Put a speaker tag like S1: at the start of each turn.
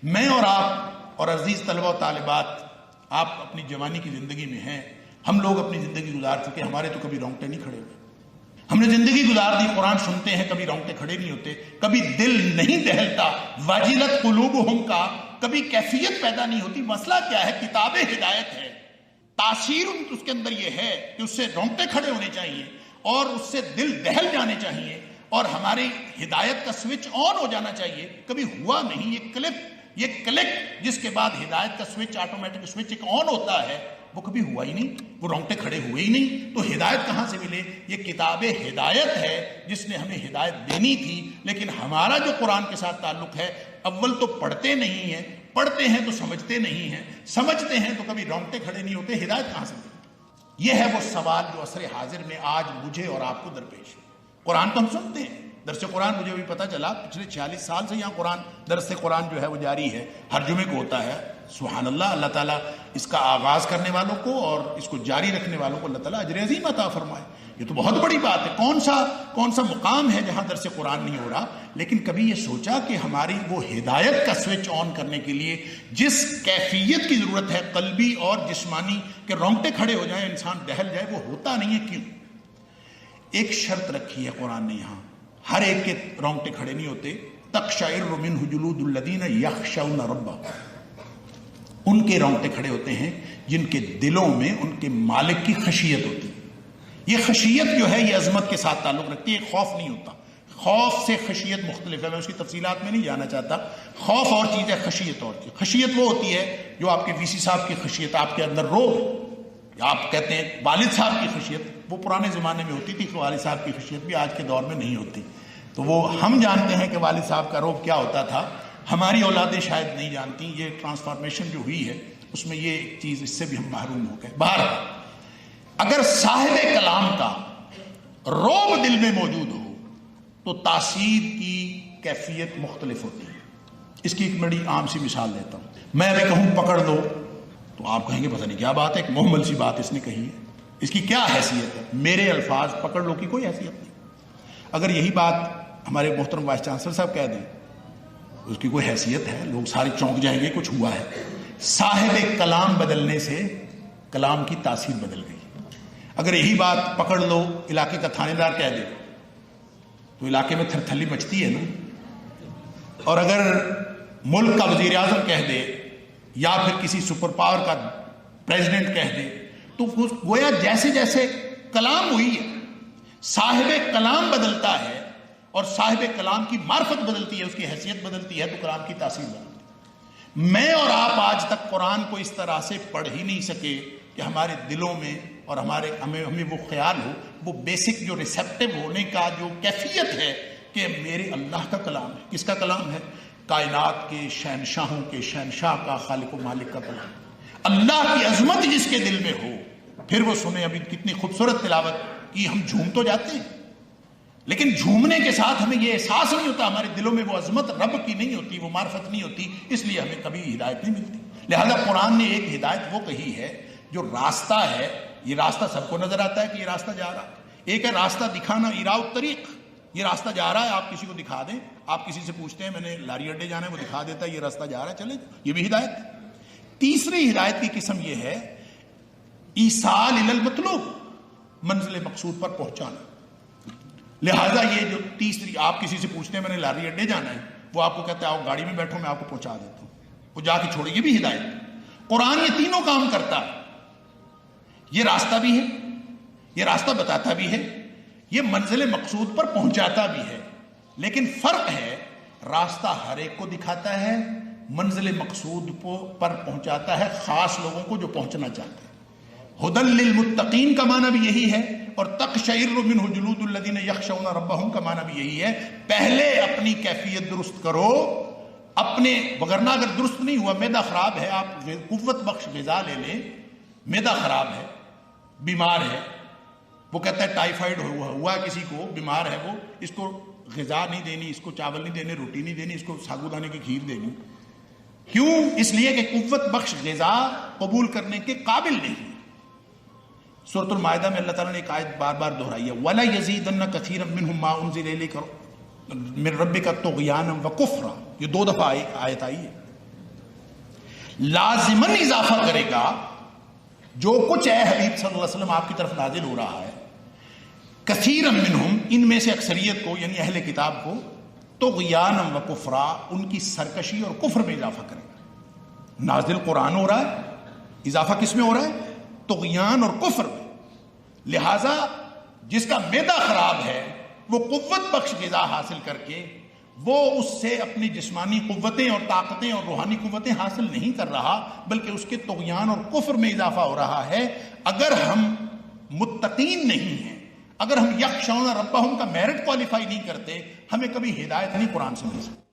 S1: میں اور آپ اور عزیز طلبہ و طالبات، آپ اپنی جوانی کی زندگی میں ہیں، ہم لوگ اپنی زندگی گزار چکے، ہمارے تو کبھی رونگٹے نہیں کھڑے ہوئے. ہم نے زندگی گزار دی، قرآن سنتے ہیں، کبھی رونگٹے کھڑے نہیں ہوتے، کبھی دل نہیں دہلتا. واجلت قلوبہم کا کبھی کیفیت پیدا نہیں ہوتی. مسئلہ کیا ہے؟ کتاب ہدایت ہے. تاثیر اس کے اندر یہ ہے کہ اس سے رونگٹے کھڑے ہونے چاہیے اور اس سے دل دہل جانے چاہیے اور ہماری ہدایت کا سوئچ آن ہو جانا چاہیے. کبھی ہوا نہیں. یہ کلک جس کے بعد ہدایت کا سوئچ، آٹومیٹک سوئچ ایک آن ہوتا ہے، وہ کبھی ہوا ہی نہیں، وہ رونگٹے کھڑے ہوئے ہی نہیں. تو ہدایت کہاں سے ملے؟ یہ کتاب ہدایت ہے جس نے ہمیں ہدایت دینی تھی. لیکن ہمارا جو قرآن کے ساتھ تعلق ہے، اول تو پڑھتے نہیں ہیں، پڑھتے ہیں تو سمجھتے نہیں ہیں، سمجھتے ہیں تو کبھی رونگٹے کھڑے نہیں ہوتے. ہدایت کہاں سے ملے؟ یہ ہے وہ سوال جو عصر حاضر میں آج مجھے اور آپ کو درپیش ہے. قرآن تو ہم سنتے ہیں، درس قرآن مجھے بھی پتہ چلا پچھلے 46 سال سے یہاں درس قرآن جو ہے وہ جاری ہے، ہر جمعے کو ہوتا ہے. سبحان اللہ. اللہ تعالیٰ اس کا آغاز کرنے والوں کو اور اس کو جاری رکھنے والوں کو اللہ تعالیٰ اجر عظیم عطا فرمائے. یہ تو بہت بڑی بات ہے. کون سا مقام ہے جہاں درس قرآن نہیں ہو رہا؟ لیکن کبھی یہ سوچا کہ ہماری وہ ہدایت کا سوئچ آن کرنے کے لیے جس کیفیت کی ضرورت ہے، قلبی اور جسمانی، کہ رونگٹے کھڑے ہو جائیں، انسان دہل جائے، وہ ہوتا نہیں ہے. کیوں؟ ایک شرط رکھی ہے قرآن نے یہاں، ہر ایک کے رونگٹے کھڑے نہیں ہوتے. تقشعر منہ جلود الذین یخشون ربهم، ان کے رونگٹے کھڑے ہوتے ہیں جن کے دلوں میں ان کے مالک کی خشیت ہوتی ہے. یہ خشیت جو ہے یہ عظمت کے ساتھ تعلق رکھتی ہے. خوف نہیں ہوتا. خوف سے خشیت مختلف ہے، میں اس کی تفصیلات میں نہیں جانا چاہتا. خوف اور چیز ہے، خشیت اور چیز. خشیت وہ ہوتی ہے جو آپ کے وی سی صاحب کی خشیت آپ کے اندر روب، آپ کہتے ہیں والد صاحب کی خشیت، وہ پرانے زمانے میں ہوتی تھی. والد صاحب کی خشیت بھی آج کے دور میں نہیں ہوتی. تو وہ ہم جانتے ہیں کہ والد صاحب کا روب کیا ہوتا تھا، ہماری اولادیں شاید نہیں جانتی. یہ ٹرانسفارمیشن جو ہوئی ہے اس میں یہ ایک چیز، اس سے بھی ہم محروم ہو گئے. بہرحال اگر صاحب کلام کا روب دل میں موجود ہو تو تاثیر کی کیفیت مختلف ہوتی ہے. اس کی ایک بڑی عام سی مثال دیتا ہوں. میں ابھی کہوں پکڑ لو تو آپ کہیں گے پتہ نہیں کیا بات ہے، ایک محمل سی بات اس نے کہی ہے، اس کی کیا حیثیت ہے؟ میرے الفاظ پکڑ لو کی کوئی حیثیت نہیں. اگر یہی بات ہمارے محترم وائس چانسلر صاحب کہہ دیں، اس کی کوئی حیثیت ہے؟ لوگ سارے چونک جائیں گے کچھ ہوا ہے. صاحب کلام بدلنے سے کلام کی تاثیر بدل گئی. اگر یہی بات پکڑ لو علاقے کا تھانے دار کہہ دے تو علاقے میں تھر تھلی مچتی ہے نا. اور اگر ملک کا وزیر اعظم کہہ دے یا پھر کسی سپر پاور کا پریزیڈنٹ کہہ دے تو گویا جیسے جیسے کلام ہوئی ہے، صاحب کلام بدلتا ہے اور صاحب کلام کی معرفت بدلتی ہے، اس کی حیثیت بدلتی ہے، تو کلام کی تاثیر بدلتی ہے. میں اور آپ آج تک قرآن کو اس طرح سے پڑھ ہی نہیں سکے کہ ہمارے دلوں میں اور ہمیں وہ خیال ہو، وہ بیسک جو ریسیپٹیو ہونے کا جو کیفیت ہے کہ میرے اللہ کا کلام ہے. کس کا کلام ہے؟ کائنات کے شہنشاہوں کے شہنشاہ کا، خالق و مالک کا کلام. اللہ کی عظمت جس کے دل میں ہو، پھر وہ سنیں. ابھی کتنی خوبصورت تلاوت کی، ہم جھوم تو جاتے ہیں لیکن جھومنے کے ساتھ ہمیں یہ احساس نہیں ہوتا، ہمارے دلوں میں وہ عظمت رب کی نہیں ہوتی، وہ معرفت نہیں ہوتی. اس لیے ہمیں کبھی ہدایت نہیں ملتی. لہذا قرآن نے ایک ہدایت وہ کہی ہے جو راستہ ہے. یہ راستہ سب کو نظر آتا ہے کہ یہ راستہ جا رہا ہے. ایک ہے راستہ دکھانا، ایراء الطریق، یہ راستہ جا رہا ہے، آپ کسی کو دکھا دیں. آپ کسی سے پوچھتے ہیں میں نے لاری اڈے جانا ہے، وہ دکھا دیتا ہے یہ راستہ جا رہا ہے، چلے. یہ بھی ہدایت. تیسری ہدایت کی قسم یہ ہے ایصال الی المطلوب، منزل مقصود پر پہنچانا. لہٰذا یہ جو تیسری، آپ کسی سے پوچھتے ہیں میں نے لاری اڈے جانا ہے، وہ آپ کو کہتا ہے آؤ گاڑی میں بیٹھو میں آپ کو پہنچا دیتا ہوں، وہ جا کے چھوڑے. یہ بھی ہدایت. قرآن یہ تینوں کام کرتا ہے. یہ راستہ بھی ہے، یہ راستہ بتاتا بھی ہے، یہ منزل مقصود پر پہنچاتا بھی ہے. لیکن فرق ہے، راستہ ہر ایک کو دکھاتا ہے، منزل مقصود پر پہنچاتا ہے خاص لوگوں کو جو پہنچنا چاہتے ہیں. ہدی للمتقین کا معنی بھی یہی ہے، اور تقشعر منہ جلود الذین یخشون ربهم کا معنی بھی یہی ہے. پہلے اپنی کیفیت درست کرو اپنے، وگرنہ اگر درست نہیں ہوا، معدہ خراب ہے، آپ قوت بخش غذا لے لیں، معدہ خراب ہے، بیمار ہے، وہ کہتا ہے ٹائیفائڈ ہوا کسی کو، بیمار ہے وہ، اس کو غذا نہیں دینی، اس کو چاول نہیں دینے، روٹی نہیں دینی، اس کو ساگو دانے کی کھیر دینی. کیوں؟ اس لیے کہ قوت بخش غذا قبول کرنے کے قابل نہیں. سورۃ المائدہ میں اللہ تعالیٰ نے ایک آیت بار بار دہرائی ہے، وَلَا يَزِيدَنَّ كَثِيرًا مِّنْهُمْ مَا أُنزِلَ إِلَيْكَ مِن رَّبِّكَ طُغْيَانًا وَكُفْرًا. یہ 2 دفعہ آیت آئی ہے. لازماً اضافہ کرے گا جو کچھ اے حبیب صلی اللہ علیہ وسلم آپ کی طرف نازل ہو رہا ہے، کثیرا منہم، ان میں سے اکثریت کو یعنی اہل کتاب کو، طغیانا و کفرا، ان کی سرکشی اور کفر میں اضافہ کرے گا۔ نازل قرآن ہو رہا ہے، اضافہ کس میں ہو رہا ہے؟ طغیان اور کفر میں۔ لہذا جس کا معدہ خراب ہے وہ قوت بخش غذا حاصل کر کے وہ اس سے اپنی جسمانی قوتیں اور طاقتیں اور روحانی قوتیں حاصل نہیں کر رہا، بلکہ اس کے طغیان اور کفر میں اضافہ ہو رہا ہے۔ اگر ہم متقین نہیں ہیں، اگر ہم یخشون ربہم کا میرٹ کوالیفائی نہیں کرتے، ہمیں کبھی ہدایت نہیں قرآن سے مل سکتی۔